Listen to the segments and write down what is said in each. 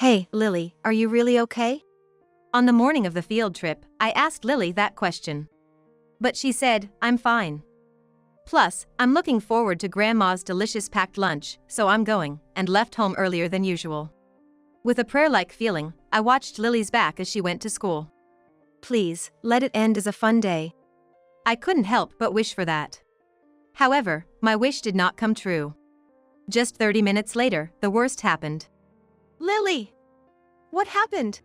Hey, Lily, are you really okay? On the morning of the field trip, I asked Lily that question. But she said, I'm fine. Plus, I'm looking forward to Grandma's delicious packed lunch, so I'm going, and left home earlier than usual. With a prayer-like feeling, I watched Lily's back as she went to school. Please, let it end as a fun day. I couldn't help but wish for that. However, my wish did not come true. Just 30 minutes later, the worst happened. Lily! What happened?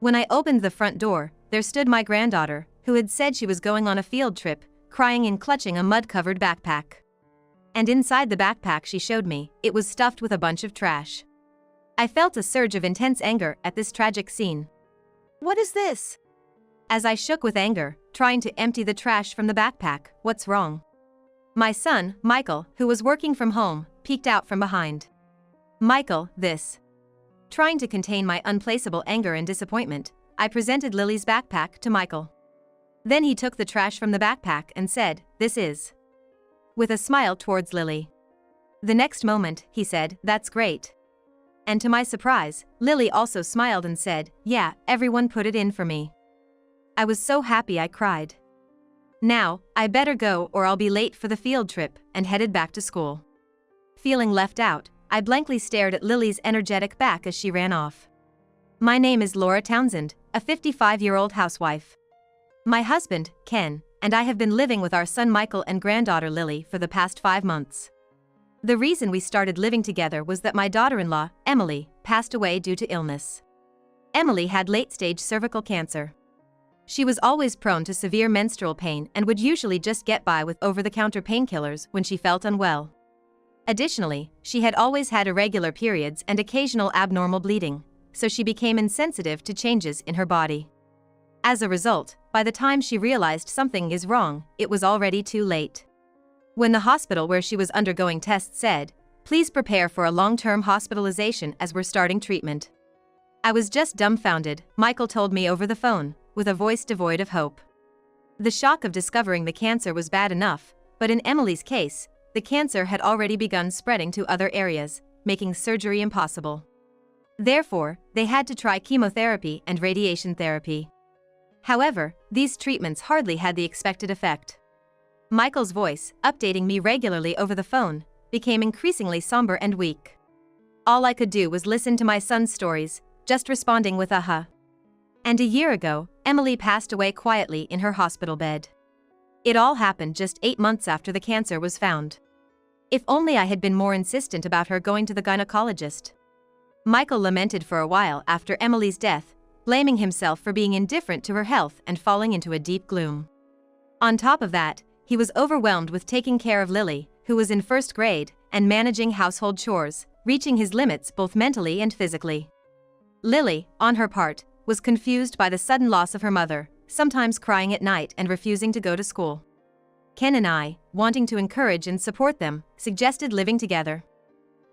When I opened the front door, there stood my granddaughter, who had said she was going on a field trip, crying and clutching a mud-covered backpack. And inside the backpack she showed me, it was stuffed with a bunch of trash. I felt a surge of intense anger at this tragic scene. What is this? As I shook with anger, trying to empty the trash from the backpack, what's wrong? My son, Michael, who was working from home, peeked out from behind. Michael, this. Trying to contain my unplaceable anger and disappointment, I presented Lily's backpack to Michael. Then he took the trash from the backpack and said, "This is." With a smile towards Lily. The next moment, he said, "That's great." And to my surprise, Lily also smiled and said, "Yeah, everyone put it in for me." I was so happy I cried. Now, I better go or I'll be late for the field trip, and headed back to school. Feeling left out, I blankly stared at Lily's energetic back as she ran off. My name is Laura Townsend, a 55-year-old housewife. My husband, Ken, and I have been living with our son Michael and granddaughter Lily for the past 5 months. The reason we started living together was that my daughter-in-law, Emily, passed away due to illness. Emily had late-stage cervical cancer. She was always prone to severe menstrual pain and would usually just get by with over-the-counter painkillers when she felt unwell. Additionally, she had always had irregular periods and occasional abnormal bleeding, so she became insensitive to changes in her body. As a result, by the time she realized something is wrong, it was already too late. When the hospital where she was undergoing tests said, "Please prepare for a long-term hospitalization as we're starting treatment," I was just dumbfounded, Michael told me over the phone, with a voice devoid of hope. The shock of discovering the cancer was bad enough, but in Emily's case, the cancer had already begun spreading to other areas, making surgery impossible. Therefore, they had to try chemotherapy and radiation therapy. However, these treatments hardly had the expected effect. Michael's voice, updating me regularly over the phone, became increasingly somber and weak. All I could do was listen to my son's stories, just responding with a huh. And a year ago, Emily passed away quietly in her hospital bed. It all happened just 8 months after the cancer was found. If only I had been more insistent about her going to the gynecologist. Michael lamented for a while after Emily's death, blaming himself for being indifferent to her health and falling into a deep gloom. On top of that, he was overwhelmed with taking care of Lily, who was in 1st grade, and managing household chores, reaching his limits both mentally and physically. Lily, on her part, was confused by the sudden loss of her mother, sometimes crying at night and refusing to go to school. Ken and I, wanting to encourage and support them, suggested living together.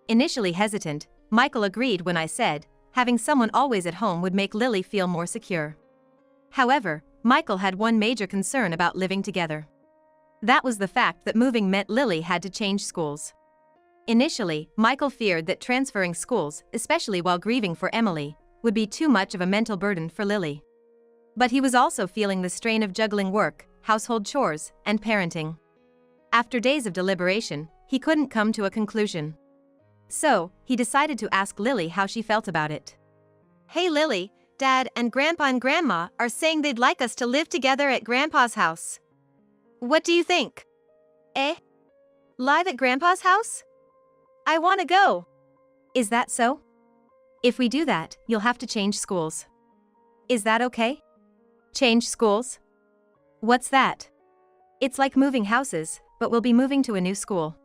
Initially hesitant, Michael agreed when I said, having someone always at home would make Lily feel more secure. However, Michael had one major concern about living together. That was the fact that moving meant Lily had to change schools. Initially, Michael feared that transferring schools, especially while grieving for Emily, would be too much of a mental burden for Lily. But he was also feeling the strain of juggling work, household chores, and parenting. After days of deliberation, he couldn't come to a conclusion. So, he decided to ask Lily how she felt about it. "Hey Lily, Dad and Grandpa and Grandma are saying they'd like us to live together at Grandpa's house. What do you think?" "Eh? Live at Grandpa's house? I want to go." "Is that so? If we do that, you'll have to change schools. Is that okay?" "Change schools? What's that?" "It's like moving houses, but we'll be moving to a new school.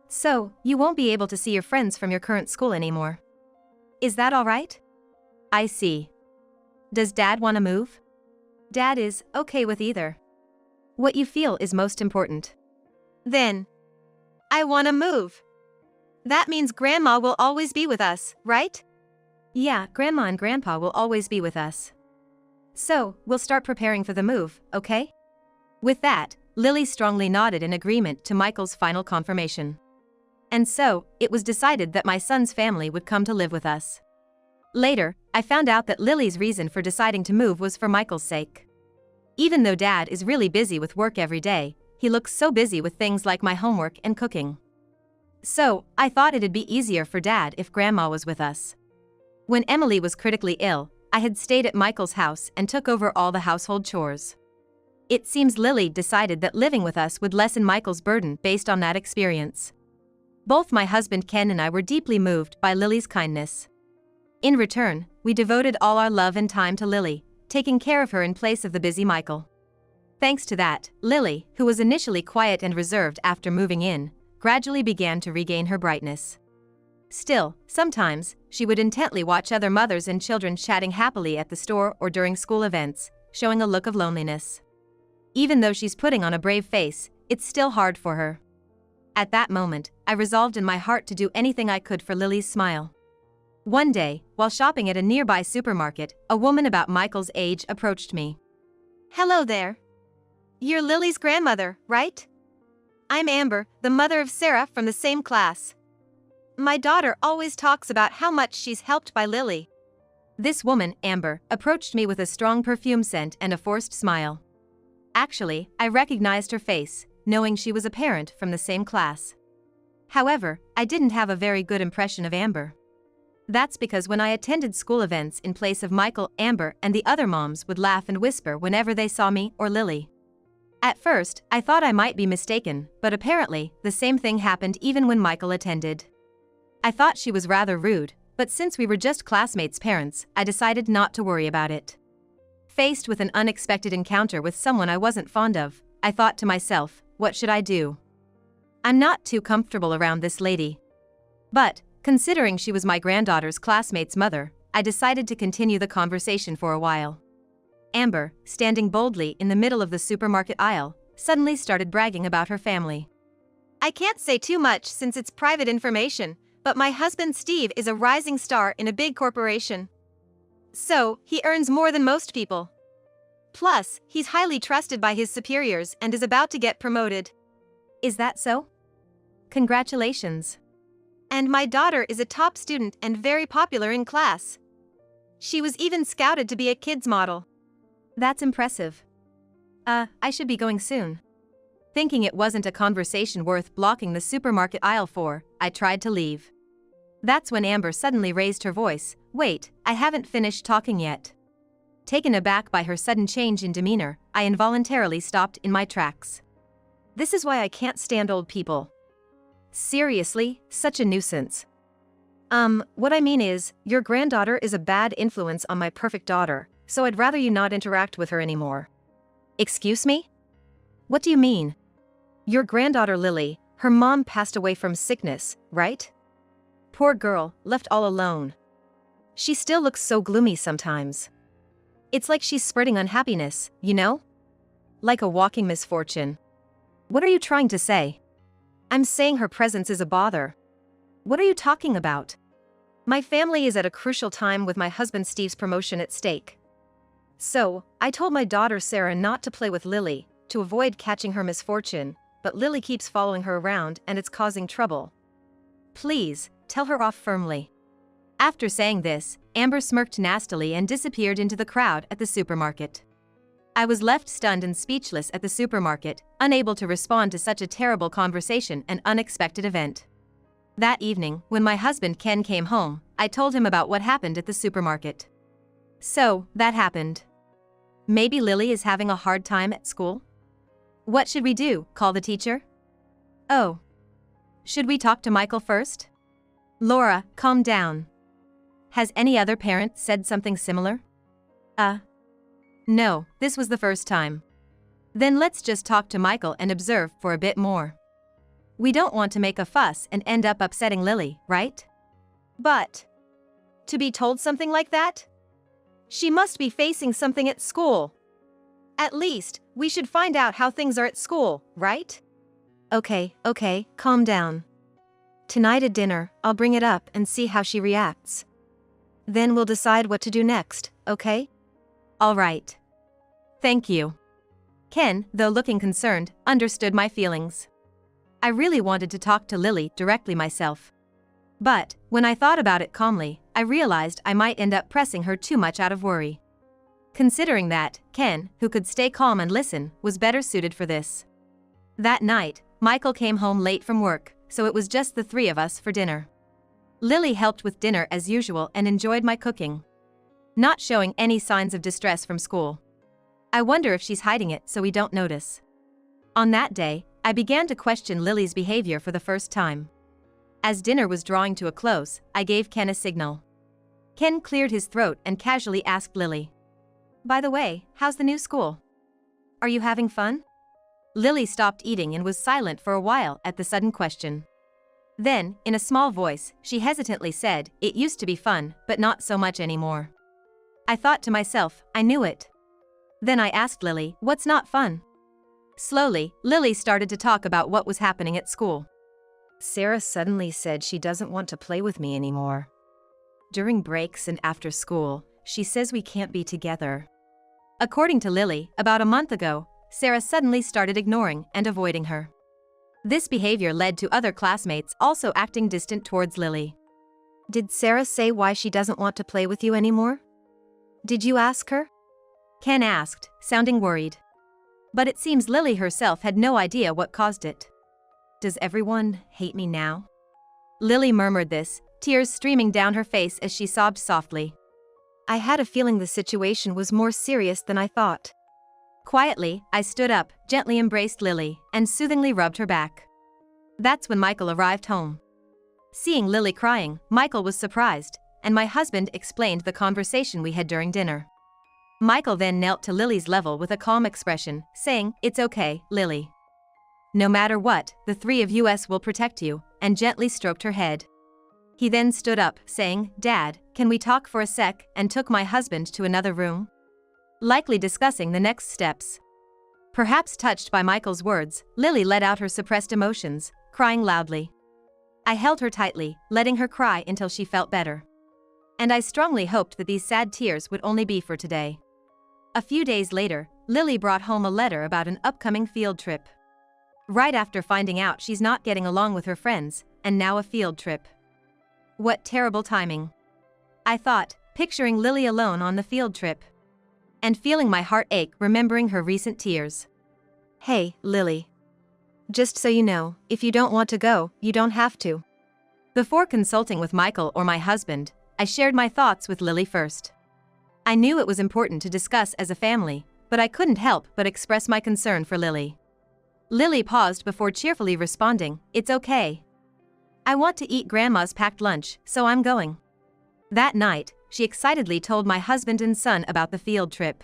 So, you won't be able to see your friends from your current school anymore. Is that all right?" "I see. Does Dad want to move?" "Dad is okay with either. What you feel is most important." "Then, I want to move. That means Grandma will always be with us, right?" "Yeah, Grandma and Grandpa will always be with us. So, we'll start preparing for the move, okay?" With that, Lily strongly nodded in agreement to Michael's final confirmation. And so, it was decided that my son's family would come to live with us. Later, I found out that Lily's reason for deciding to move was for Michael's sake. Even though Dad is really busy with work every day, he looks so busy with things like my homework and cooking. So, I thought it'd be easier for Dad if Grandma was with us. When Emily was critically ill, I had stayed at Michael's house and took over all the household chores. It seems Lily decided that living with us would lessen Michael's burden based on that experience. Both my husband Ken and I were deeply moved by Lily's kindness. In return, we devoted all our love and time to Lily, taking care of her in place of the busy Michael. Thanks to that, Lily, who was initially quiet and reserved after moving in, gradually began to regain her brightness. Still, sometimes, she would intently watch other mothers and children chatting happily at the store or during school events, showing a look of loneliness. Even though she's putting on a brave face, it's still hard for her. At that moment, I resolved in my heart to do anything I could for Lily's smile. One day, while shopping at a nearby supermarket, a woman about Michael's age approached me. Hello there. You're Lily's grandmother, right? I'm Amber, the mother of Sarah from the same class. My daughter always talks about how much she's helped by Lily. This woman, Amber, approached me with a strong perfume scent and a forced smile. Actually, I recognized her face, knowing she was a parent from the same class. However, I didn't have a very good impression of Amber. That's because when I attended school events in place of Michael, Amber and the other moms would laugh and whisper whenever they saw me or Lily. At first, I thought I might be mistaken, but apparently, the same thing happened even when Michael attended. I thought she was rather rude, but since we were just classmates' parents, I decided not to worry about it. Faced with an unexpected encounter with someone I wasn't fond of, I thought to myself, what should I do? I'm not too comfortable around this lady. But, considering she was my granddaughter's classmate's mother, I decided to continue the conversation for a while. Amber, standing boldly in the middle of the supermarket aisle, suddenly started bragging about her family. I can't say too much since it's private information, but my husband Steve is a rising star in a big corporation. So, he earns more than most people. Plus, he's highly trusted by his superiors and is about to get promoted. Is that so? Congratulations. And my daughter is a top student and very popular in class. She was even scouted to be a kids model. That's impressive. I should be going soon. Thinking it wasn't a conversation worth blocking the supermarket aisle for, I tried to leave. That's when Amber suddenly raised her voice. Wait, I haven't finished talking yet. Taken aback by her sudden change in demeanor, I involuntarily stopped in my tracks. This is why I can't stand old people. Seriously, such a nuisance. What I mean is, your granddaughter is a bad influence on my perfect daughter, so I'd rather you not interact with her anymore. Excuse me? What do you mean? Your granddaughter Lily, her mom passed away from sickness, right? Poor girl, left all alone. She still looks so gloomy sometimes. It's like she's spreading unhappiness, you know? Like a walking misfortune. What are you trying to say? I'm saying her presence is a bother. What are you talking about? My family is at a crucial time with my husband Steve's promotion at stake. So, I told my daughter Sarah not to play with Lily, to avoid catching her misfortune, but Lily keeps following her around and it's causing trouble. Please, tell her off firmly. After saying this, Amber smirked nastily and disappeared into the crowd at the supermarket. I was left stunned and speechless at the supermarket, unable to respond to such a terrible conversation and unexpected event. That evening, when my husband Ken came home, I told him about what happened at the supermarket. So, that happened. Maybe Lily is having a hard time at school? What should we do, call the teacher? Oh. Should we talk to Michael first? Laura, calm down. Has any other parent said something similar? No, this was the first time. Then let's just talk to Michael and observe for a bit more. We don't want to make a fuss and end up upsetting Lily, right? But, to be told something like that? She must be facing something at school. At least, we should find out how things are at school, right? Okay, calm down. Tonight at dinner, I'll bring it up and see how she reacts. Then we'll decide what to do next, okay? All right. Thank you. Ken, though looking concerned, understood my feelings. I really wanted to talk to Lily directly myself. But, when I thought about it calmly, I realized I might end up pressing her too much out of worry. Considering that, Ken, who could stay calm and listen, was better suited for this. That night, Michael came home late from work, so it was just the three of us for dinner. Lily helped with dinner as usual and enjoyed my cooking, not showing any signs of distress from school. I wonder if she's hiding it so we don't notice. On that day, I began to question Lily's behavior for the first time. As dinner was drawing to a close, I gave Ken a signal. Ken cleared his throat and casually asked Lily, "By the way, how's the new school? Are you having fun?" Lily stopped eating and was silent for a while at the sudden question. Then, in a small voice, she hesitantly said, "It used to be fun, but not so much anymore." I thought to myself, I knew it. Then I asked Lily, "What's not fun?" Slowly, Lily started to talk about what was happening at school. Sarah suddenly said she doesn't want to play with me anymore. During breaks and after school, she says we can't be together. According to Lily, about a month ago, Sarah suddenly started ignoring and avoiding her. This behavior led to other classmates also acting distant towards Lily. Did Sarah say why she doesn't want to play with you anymore? Did you ask her? Ken asked, sounding worried. But it seems Lily herself had no idea what caused it. Does everyone hate me now? Lily murmured this, tears streaming down her face as she sobbed softly. I had a feeling the situation was more serious than I thought. Quietly, I stood up, gently embraced Lily, and soothingly rubbed her back. That's when Michael arrived home. Seeing Lily crying, Michael was surprised, and my husband explained the conversation we had during dinner. Michael then knelt to Lily's level with a calm expression, saying, "It's okay, Lily. No matter what, the three of us will protect you," and gently stroked her head. He then stood up, saying, "Dad, can we talk for a sec?" and took my husband to another room, likely discussing the next steps. Perhaps touched by Michael's words, Lily let out her suppressed emotions, crying loudly. I held her tightly, letting her cry until she felt better. And I strongly hoped that these sad tears would only be for today. A few days later, Lily brought home a letter about an upcoming field trip. Right after finding out she's not getting along with her friends, and now a field trip. What terrible timing. I thought, picturing Lily alone on the field trip. And feeling my heart ache remembering her recent tears. Hey, Lily. Just so you know, if you don't want to go, you don't have to. Before consulting with Michael or my husband, I shared my thoughts with Lily first. I knew it was important to discuss as a family, but I couldn't help but express my concern for Lily. Lily paused before cheerfully responding, "It's okay. I want to eat Grandma's packed lunch, so I'm going." That night, she excitedly told my husband and son about the field trip.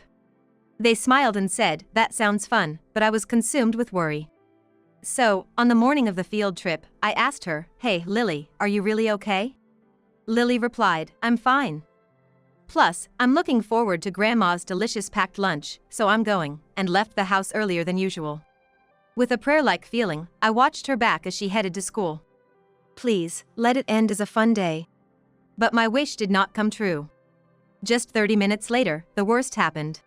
They smiled and said, "That sounds fun," but I was consumed with worry. So, on the morning of the field trip, I asked her, "Hey, Lily, are you really okay?" Lily replied, "I'm fine. Plus, I'm looking forward to Grandma's delicious packed lunch, so I'm going," and left the house earlier than usual. With a prayer-like feeling, I watched her back as she headed to school. Please, let it end as a fun day. But my wish did not come true. Just 30 minutes later, the worst happened.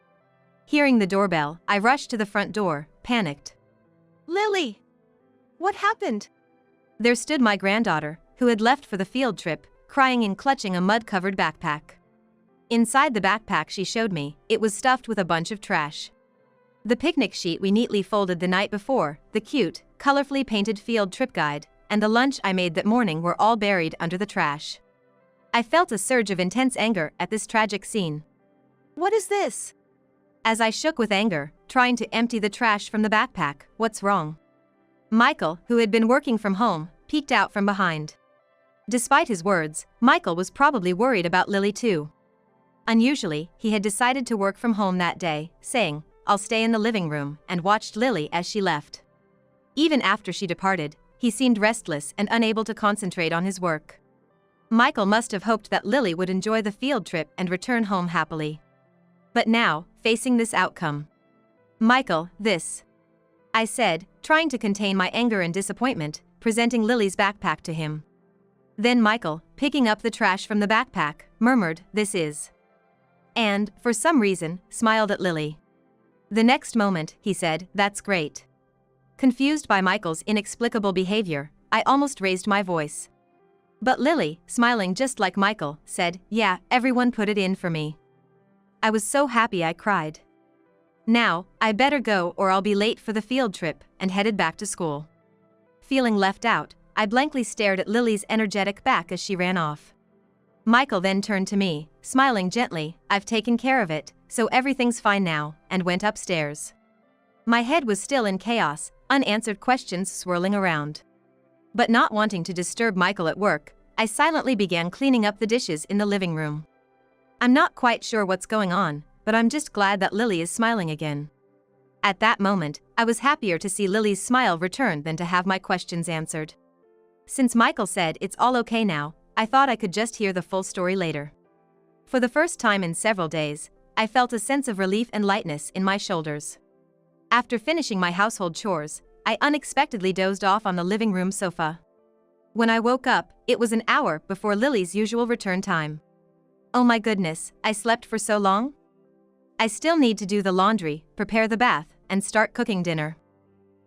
Hearing the doorbell, I rushed to the front door, panicked. Lily! What happened? There stood my granddaughter, who had left for the field trip, crying and clutching a mud-covered backpack. Inside the backpack she showed me, it was stuffed with a bunch of trash. The picnic sheet we neatly folded the night before, the cute, colorfully painted field trip guide, and the lunch I made that morning were all buried under the trash. I felt a surge of intense anger at this tragic scene. What is this? As I shook with anger, trying to empty the trash from the backpack, "What's wrong?" Michael, who had been working from home, peeked out from behind. Despite his words, Michael was probably worried about Lily too. Unusually, he had decided to work from home that day, saying, "I'll stay in the living room," and watched Lily as she left. Even after she departed, he seemed restless and unable to concentrate on his work. Michael must have hoped that Lily would enjoy the field trip and return home happily. But now, facing this outcome. "Michael, this," I said, trying to contain my anger and disappointment, presenting Lily's backpack to him. Then Michael, picking up the trash from the backpack, murmured, "This is," and, for some reason, smiled at Lily. The next moment, he said, "That's great." Confused by Michael's inexplicable behavior, I almost raised my voice. But Lily, smiling just like Michael, said, "Yeah, everyone put it in for me." I was so happy I cried. Now, I better go or I'll be late for the field trip, and headed back to school. Feeling left out, I blankly stared at Lily's energetic back as she ran off. Michael then turned to me, smiling gently, "I've taken care of it, so everything's fine now," and went upstairs. My head was still in chaos, unanswered questions swirling around. But not wanting to disturb Michael at work, I silently began cleaning up the dishes in the living room. I'm not quite sure what's going on, but I'm just glad that Lily is smiling again. At that moment, I was happier to see Lily's smile return than to have my questions answered. Since Michael said it's all okay now, I thought I could just hear the full story later. For the first time in several days, I felt a sense of relief and lightness in my shoulders. After finishing my household chores, I unexpectedly dozed off on the living room sofa. When I woke up, it was an hour before Lily's usual return time. Oh my goodness, I slept for so long? I still need to do the laundry, prepare the bath, and start cooking dinner.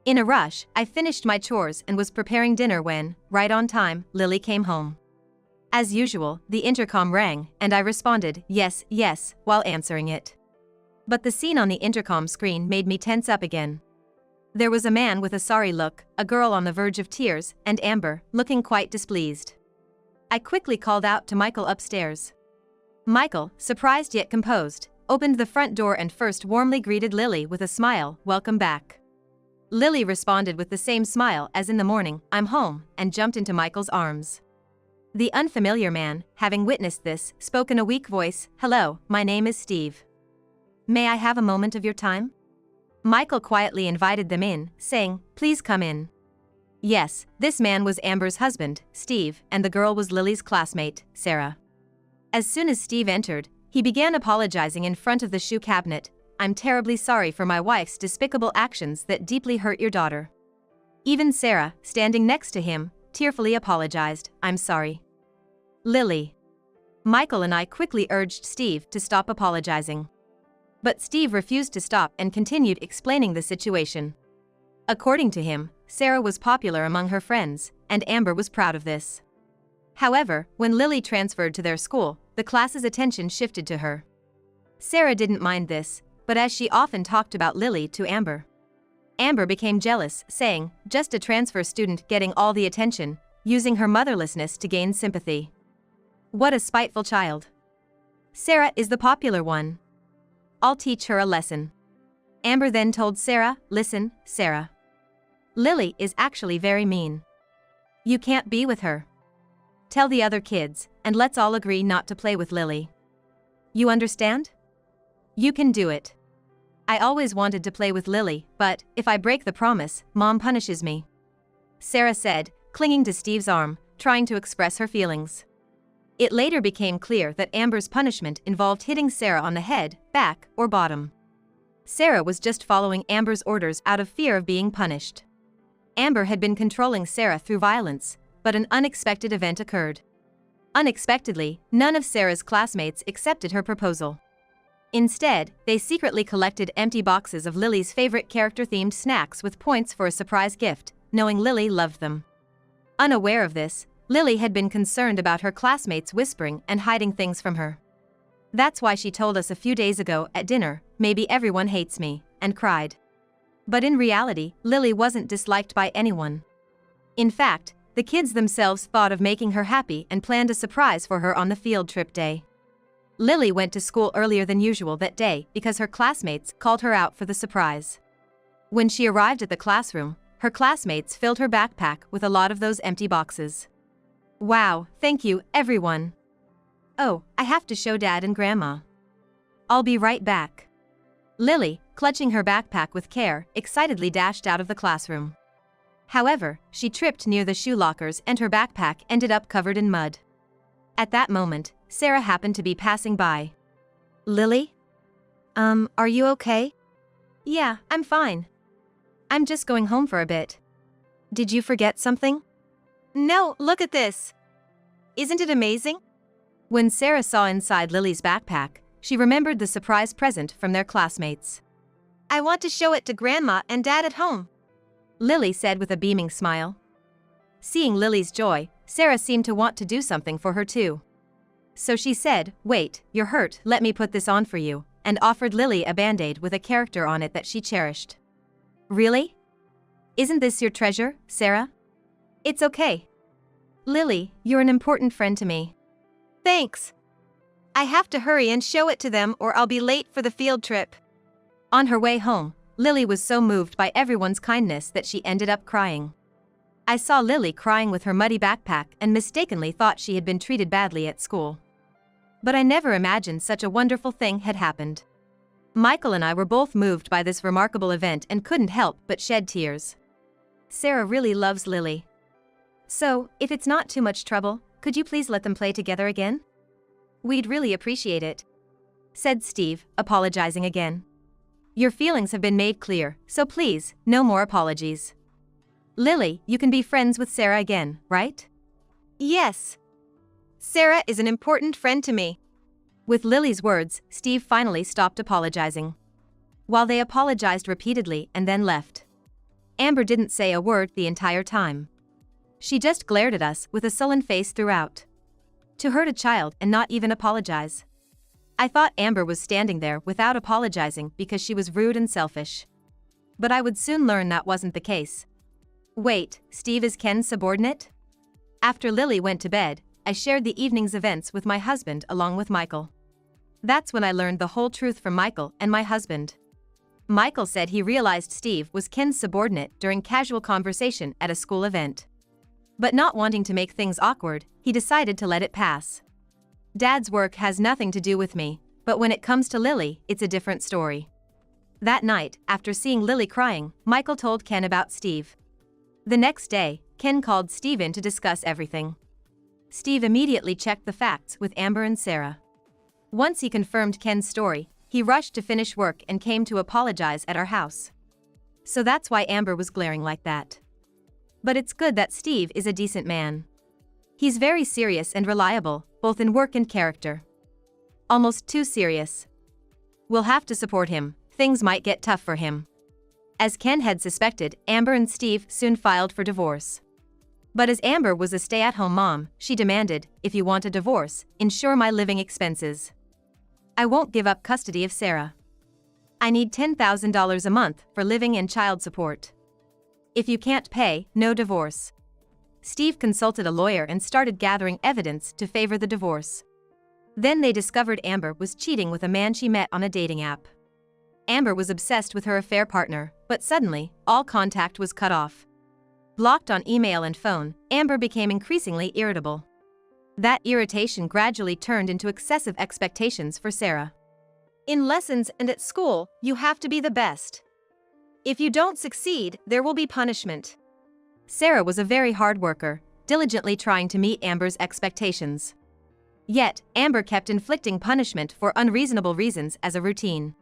In a rush, I finished my chores and was preparing dinner when, right on time, Lily came home. As usual, the intercom rang, and I responded, "Yes, yes," while answering it. But the scene on the intercom screen made me tense up again. There was a man with a sorry look, a girl on the verge of tears, and Amber, looking quite displeased. I quickly called out to Michael upstairs. Michael, surprised yet composed, opened the front door and first warmly greeted Lily with a smile, "Welcome back." Lily responded with the same smile as in the morning, "I'm home," and jumped into Michael's arms. The unfamiliar man, having witnessed this, spoke in a weak voice, "Hello, my name is Steve. May I have a moment of your time?" Michael quietly invited them in, saying, "Please come in." Yes, this man was Amber's husband, Steve, and the girl was Lily's classmate, Sarah. As soon as Steve entered, he began apologizing in front of the shoe cabinet. "I'm terribly sorry for my wife's despicable actions that deeply hurt your daughter." Even Sarah, standing next to him, tearfully apologized, "I'm sorry." Lily. Michael and I quickly urged Steve to stop apologizing. But Steve refused to stop and continued explaining the situation. According to him, Sarah was popular among her friends, and Amber was proud of this. However, when Lily transferred to their school, the class's attention shifted to her. Sarah didn't mind this, but as she often talked about Lily to Amber, Amber became jealous, saying, "Just a transfer student getting all the attention," using her motherlessness to gain sympathy. What a spiteful child. Sarah is the popular one. I'll teach her a lesson. Amber then told Sarah, "Listen, Sarah. Lily is actually very mean. You can't be with her. Tell the other kids, and let's all agree not to play with Lily. You understand? You can do it. I always wanted to play with Lily, but if I break the promise, Mom punishes me," Sarah said, clinging to Steve's arm, trying to express her feelings. It later became clear that Amber's punishment involved hitting Sarah on the head, back, or bottom. Sarah was just following Amber's orders out of fear of being punished. Amber had been controlling Sarah through violence, but an unexpected event occurred. Unexpectedly, none of Sarah's classmates accepted her proposal. Instead, they secretly collected empty boxes of Lily's favorite character-themed snacks with points for a surprise gift, knowing Lily loved them. Unaware of this, Lily had been concerned about her classmates whispering and hiding things from her. That's why she told us a few days ago at dinner, "Maybe everyone hates me," and cried. But in reality, Lily wasn't disliked by anyone. In fact, the kids themselves thought of making her happy and planned a surprise for her on the field trip day. Lily went to school earlier than usual that day because her classmates called her out for the surprise. When she arrived at the classroom, her classmates filled her backpack with a lot of those empty boxes. "Wow, thank you, everyone. Oh, I have to show Dad and Grandma. I'll be right back." Lily, clutching her backpack with care, excitedly dashed out of the classroom. However, she tripped near the shoe lockers and her backpack ended up covered in mud. At that moment, Sarah happened to be passing by. "Lily? Are you okay?" "Yeah, I'm fine. I'm just going home for a bit." "Did you forget something?" No, look at this. Isn't it amazing? When Sarah saw inside Lily's backpack, she remembered the surprise present from their classmates. "I want to show it to Grandma and Dad at home," Lily said with a beaming smile. Seeing Lily's joy, Sarah seemed to want to do something for her too. So she said, "Wait, you're hurt, let me put this on for you," and offered Lily a band-aid with a character on it that she cherished. "Really? Isn't this your treasure, Sarah?" "It's okay. Lily, you're an important friend to me." Thanks. I have to hurry and show it to them or I'll be late for the field trip. On her way home, Lily was so moved by everyone's kindness that she ended up crying. I saw Lily crying with her muddy backpack and mistakenly thought she had been treated badly at school. But I never imagined such a wonderful thing had happened. Michael and I were both moved by this remarkable event and couldn't help but shed tears. Sarah really loves Lily. So, if it's not too much trouble, could you please let them play together again? We'd really appreciate it," said Steve, apologizing again. "Your feelings have been made clear, so please, no more apologies. Lily, you can be friends with Sarah again, right?" Yes. Sarah is an important friend to me. With Lily's words, Steve finally stopped apologizing. While they apologized repeatedly and then left. Amber didn't say a word the entire time. She just glared at us with a sullen face throughout. To hurt a child and not even apologize. I thought Amber was standing there without apologizing because she was rude and selfish. But I would soon learn that wasn't the case. Wait, Steve is Ken's subordinate? After Lily went to bed, I shared the evening's events with my husband along with Michael. That's when I learned the whole truth from Michael and my husband. Michael said he realized Steve was Ken's subordinate during casual conversation at a school event. But not wanting to make things awkward, he decided to let it pass. Dad's work has nothing to do with me, but when it comes to Lily, it's a different story. That night, after seeing Lily crying, Michael told Ken about Steve. The next day, Ken called Steve in to discuss everything. Steve immediately checked the facts with Amber and Sarah. Once he confirmed Ken's story, he rushed to finish work and came to apologize at our house. So that's why Amber was glaring like that. But it's good that Steve is a decent man. He's very serious and reliable, both in work and character. Almost too serious. We'll have to support him, things might get tough for him. As Ken had suspected, Amber and Steve soon filed for divorce. But as Amber was a stay-at-home mom, she demanded, "If you want a divorce, insure my living expenses. I won't give up custody of Sarah. I need $10,000 a month for living and child support. If you can't pay, no divorce." Steve consulted a lawyer and started gathering evidence to favor the divorce. Then they discovered Amber was cheating with a man she met on a dating app. Amber was obsessed with her affair partner, but suddenly, all contact was cut off. Blocked on email and phone, Amber became increasingly irritable. That irritation gradually turned into excessive expectations for Sarah. In lessons and at school, you have to be the best. If you don't succeed, there will be punishment. Sarah was a very hard worker, diligently trying to meet Amber's expectations. Yet, Amber kept inflicting punishment for unreasonable reasons as a routine.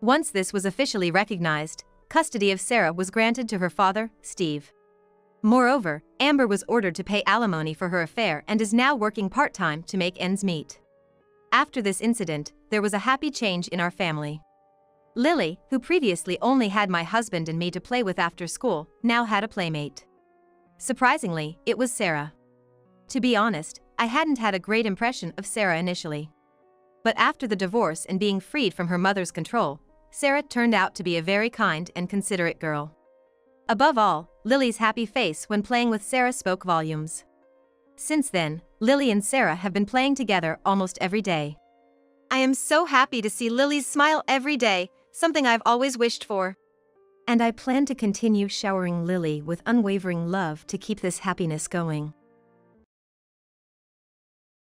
Once this was officially recognized, custody of Sarah was granted to her father, Steve. Moreover, Amber was ordered to pay alimony for her affair and is now working part-time to make ends meet. After this incident, there was a happy change in our family. Lily, who previously only had my husband and me to play with after school, now had a playmate. Surprisingly, it was Sarah. To be honest, I hadn't had a great impression of Sarah initially. But after the divorce and being freed from her mother's control, Sarah turned out to be a very kind and considerate girl. Above all, Lily's happy face when playing with Sarah spoke volumes. Since then, Lily and Sarah have been playing together almost every day. I am so happy to see Lily's smile every day, something I've always wished for. And I plan to continue showering Lily with unwavering love to keep this happiness going.